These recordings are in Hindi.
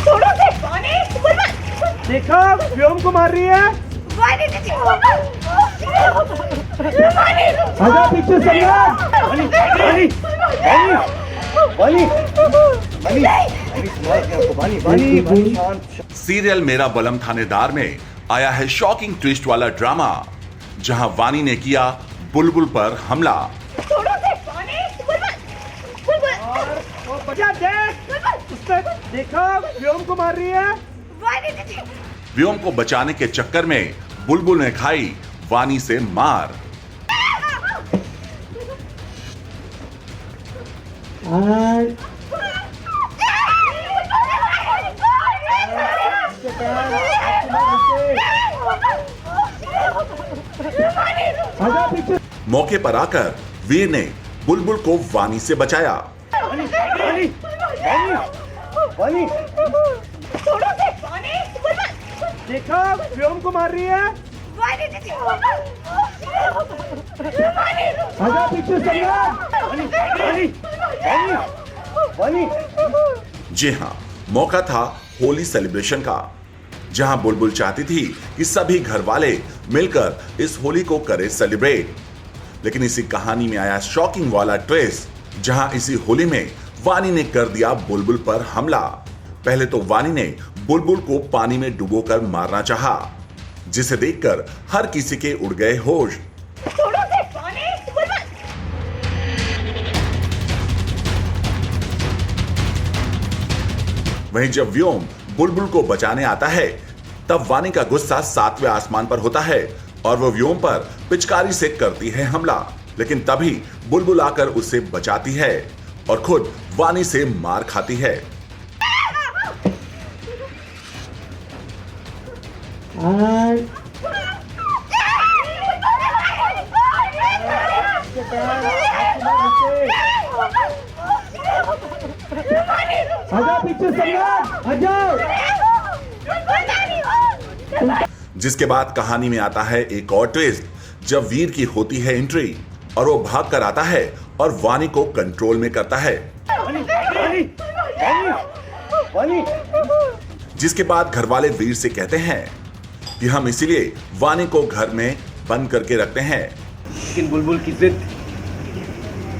छोड़ो उसे। वानी, बुलबुल। देखा, व्योम को मार रही है। वानी दीदी, बुलबुल। वानी, आजा पीछे सम्राट। वानी, वानी, वानी, वानी, वानी, वानी, वानी, शांत। सीरियल मेरा बलम थानेदार में आया है शॉकिंग ट्विस्ट वाला ड्रामा, जहां वानी ने किया बुलबुल पर हमला। छोड़ो उसे। वानी, बुलबुल। बुलबुल। और बचा देख, उसने देखा, व्योम को मार रही है। वानी दीदी। व्योम को बचाने के चक्कर में बुलबुल ने खाई वानी से मार। आजा पीछे। मौके पर आकर वीर ने बुलबुल को वानी से बचाया। वानी, वानी, वानी, वानी, छोड़ो उसे। वानी, बुलबुल। देखा, व्योम को मार रही है। वानी दीदी, बुलबुल। वानी, आजा पीछे सम्राट। वानी, वानी, वानी, वानी। जी हाँ, मौका था होली सेलिब्रेशन का, जहां बुलबुल चाहती थी कि सभी घर वाले मिलकर इस होली को करें सेलिब्रेट। लेकिन इसी कहानी में आया शॉकिंग वाला ट्विस्ट, जहां इसी होली में वानी ने कर दिया बुलबुल पर हमला। पहले तो वानी ने बुलबुल को पानी में डुबोकर मारना चाहा, जिसे देखकर हर किसी के उड़ गए होश। छोड़ो उसे। वानी, बुलबुल। वहीं जब व्योम बुलबुल को बचाने आता है, तब वानी का गुस्सा 7वें आसमान पर होता है और वो व्योम पर पिचकारी से करती है हमला। लेकिन तभी बुलबुल आकर उसे बचाती है और खुद वानी से मार खाती है। आजा पीछे सम्राट, आजा। जिसके बाद कहानी में आता है एक और ट्विस्ट, जब वीर की होती है एंट्री और वो भाग कर आता है और वानी को कंट्रोल में करता है। वानी, वानी, वानी, वानी। जिसके बाद घर वाले वीर से कहते हैं कि हम इसीलिए वानी को घर में बंद करके रखते हैं। लेकिन बुलबुल की जिद,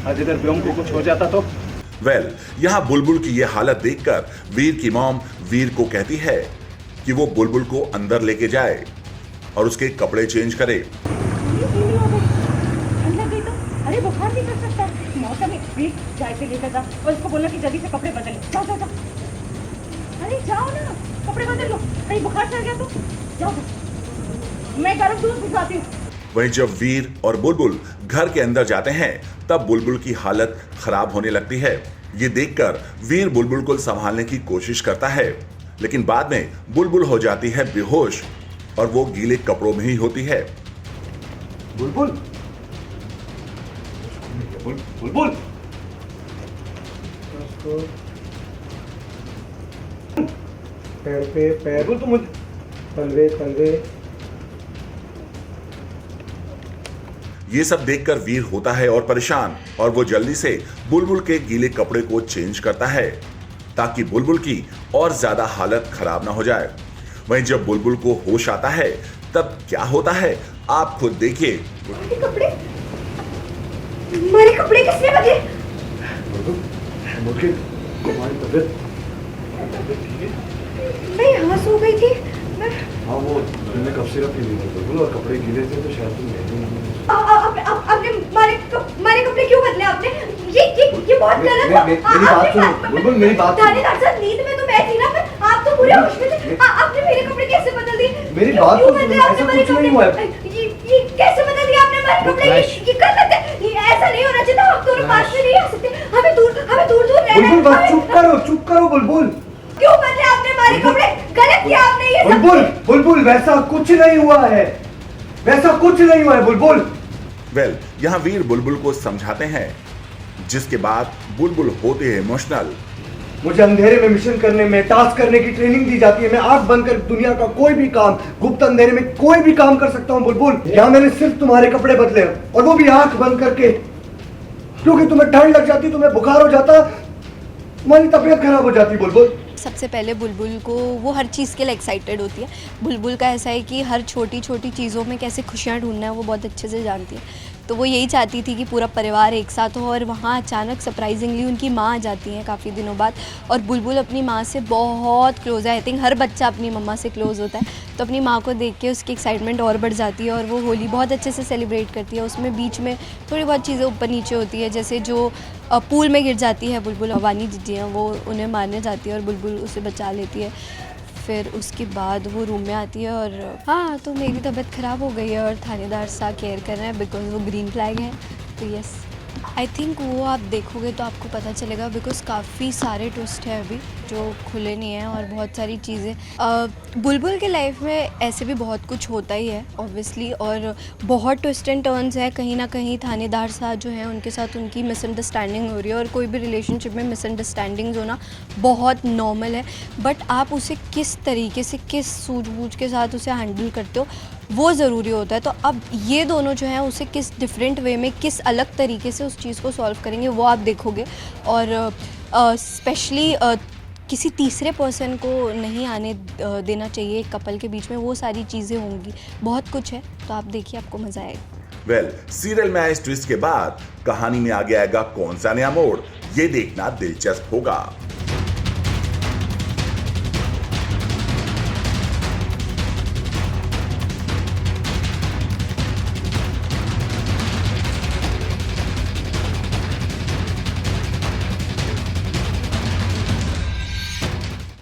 आज अगर व्योम को कुछ हो जाता तो? यहाँ बुलबुल की ये हालत देखकर वीर की मॉम वीर को कहती है कि वो बुलबुल को अंदर लेके जाए और उसके कपड़े चेंज करे। ठंड लग गई तो? अरे बुखार भी कर सकता है। मौसम में प्लीज चाय पे लेकर जा और इसको बोलना कि जल्दी से कपड़े बदल। जाओ जाओ जाओ। अरे जाओ ना, कपड़े बदल लो। कहीं बुखार चढ़ गया तो? जाओ जाओ, मैं गर्म दूध भिजवाती हूँ। वहीं जब वीर और बुलबुल घर के अंदर जाते हैं, तब बुलबुल की हालत खराब होने लगती है। ये देखकर वीर बुलबुल को संभालने की कोशिश करता है, लेकिन बाद में बुलबुल हो जाती है बेहोश और वो गीले कपड़ों में ही होती है। बुलबुल, बुलबुल, पैर पे पैर, बुलबुल, तुम मुझे तलवे तलवे। ये सब देखकर वीर होता है और परेशान, और वो जल्दी से बुलबुल के गीले कपड़े को चेंज करता है ताकि बुलबुल की और ज्यादा हालत खराब ना हो जाए। वहीं जब बुलबुल को होश आता है, तब क्या होता है आप खुद देखिए। कपड़े, हमारे कपड़े किसने बदले? मैं यहाँ सो गई थी। हाँ, वो तुमने कब सिरप पी ली थी बुलबुल और कपड़े गीले थे तो शायद तुम आपने हमारे कपड़े क्यों बदले आपने? ये बहुत गलत है। मेरी बात सुनो बुलबुल, मेरी बात सुनो। थानेदार साहब, नींद में तो मैं थी ना, आप तो पूरे होश में थे। आपने मेरे कपड़े कैसे बदल दिए? मेरी बात क्यों तो बदले सुनो, आपने ऐसा हमारे कुछ नहीं कपड़े? हुआ है। ये कैसे बदल दिए आपने हमारे कपड़े? ये गलत है, ये ऐसा नहीं होना चाहिए था। हम दोनों पास में नहीं आ सकते, हमें दूर रहना है। बुलबुल बस चुप करो बुलबुल। क्यों बदले आपने हमारे कपड़े? गलत किया आपने ये सब। बुलबुल वैसा कुछ नहीं हुआ है, वैसा कुछ नहीं हुआ है बुलबुल। यहाँ वीर बुलबुल को समझाते हैं, जिसके बाद बुलबुल होते हैं इमोशनल। मुझे अंधेरे में मिशन करने में, टास्क करने की ट्रेनिंग दी जाती है। मैं आंख बंद कर दुनिया का कोई भी काम, गुप्त अंधेरे में कोई भी काम कर सकता हूँ बुलबुल। यहाँ मैंने सिर्फ तुम्हारे कपड़े बदले, और वो भी आंख बंद करके, क्योंकि तुम्हें ठंड लग जाती, तुम्हें बुखार हो जाता, तुम्हारी तबीयत खराब हो जाती बुलबुल। सबसे पहले बुलबुल को वो हर चीज़ के लिए एक्साइटेड होती है। बुलबुल का ऐसा है कि हर छोटी छोटी चीज़ों में कैसे खुशियाँ ढूंढना है वो बहुत अच्छे से जानती है। तो वो यही चाहती थी कि पूरा परिवार एक साथ हो, और वहाँ अचानक सरप्राइजिंगली उनकी माँ आ जाती हैं काफ़ी दिनों बाद, और बुलबुल अपनी माँ से बहुत क्लोज है। आई थिंक हर बच्चा अपनी मम्मा से क्लोज होता है, तो अपनी माँ को देख के उसकी एक्साइटमेंट और बढ़ जाती है, और वो होली बहुत अच्छे से सेलिब्रेट करती है। उसमें बीच में थोड़ी बहुत चीज़ें ऊपर नीचे होती है, जैसे जो पूल में गिर जाती है बुलबुल, वानी जीजी हैं वो उन्हें मारने जाती है और बुलबुल उसे बचा लेती है। फिर उसके बाद वो रूम में आती है, और हाँ, तो मेरी तबीयत ख़राब हो गई है और थानेदार सा केयर कर रहे हैं बिकॉज वो ग्रीन फ्लैग है। तो यस, आई थिंक वो आप देखोगे तो आपको पता चलेगा, बिकॉज काफ़ी सारे ट्विस्ट है अभी जो खुले नहीं हैं, और बहुत सारी चीज़ें बुलबुल के लाइफ में ऐसे भी बहुत कुछ होता ही है ऑब्वियसली, और बहुत ट्विस्ट एंड टर्न्स है। कहीं ना कहीं थानेदार साहब जो हैं उनके साथ उनकी मिसअंडरस्टैंडिंग हो रही है, और कोई भी रिलेशनशिप में मिसअंडरस्टैंडिंग्स होना बहुत नॉर्मल है, बट आप उसे किस तरीके से, किस सूझबूझ के साथ उसे हैंडल करते हो वो ज़रूरी होता है। तो अब ये दोनों जो हैं उसे किस डिफरेंट वे में, किस अलग तरीके से उस चीज़ को सॉल्व करेंगे वो आप देखोगे, और स्पेशली किसी तीसरे पर्सन को नहीं आने देना चाहिए एक कपल के बीच में, वो सारी चीज़ें होंगी, बहुत कुछ है। तो आप देखिए, आपको मज़ा आएगा। वेल, सीरियल में आए इस ट्विस्ट के बाद कहानी में आगे आएगा कौन सा नया मोड़, ये देखना दिलचस्प होगा।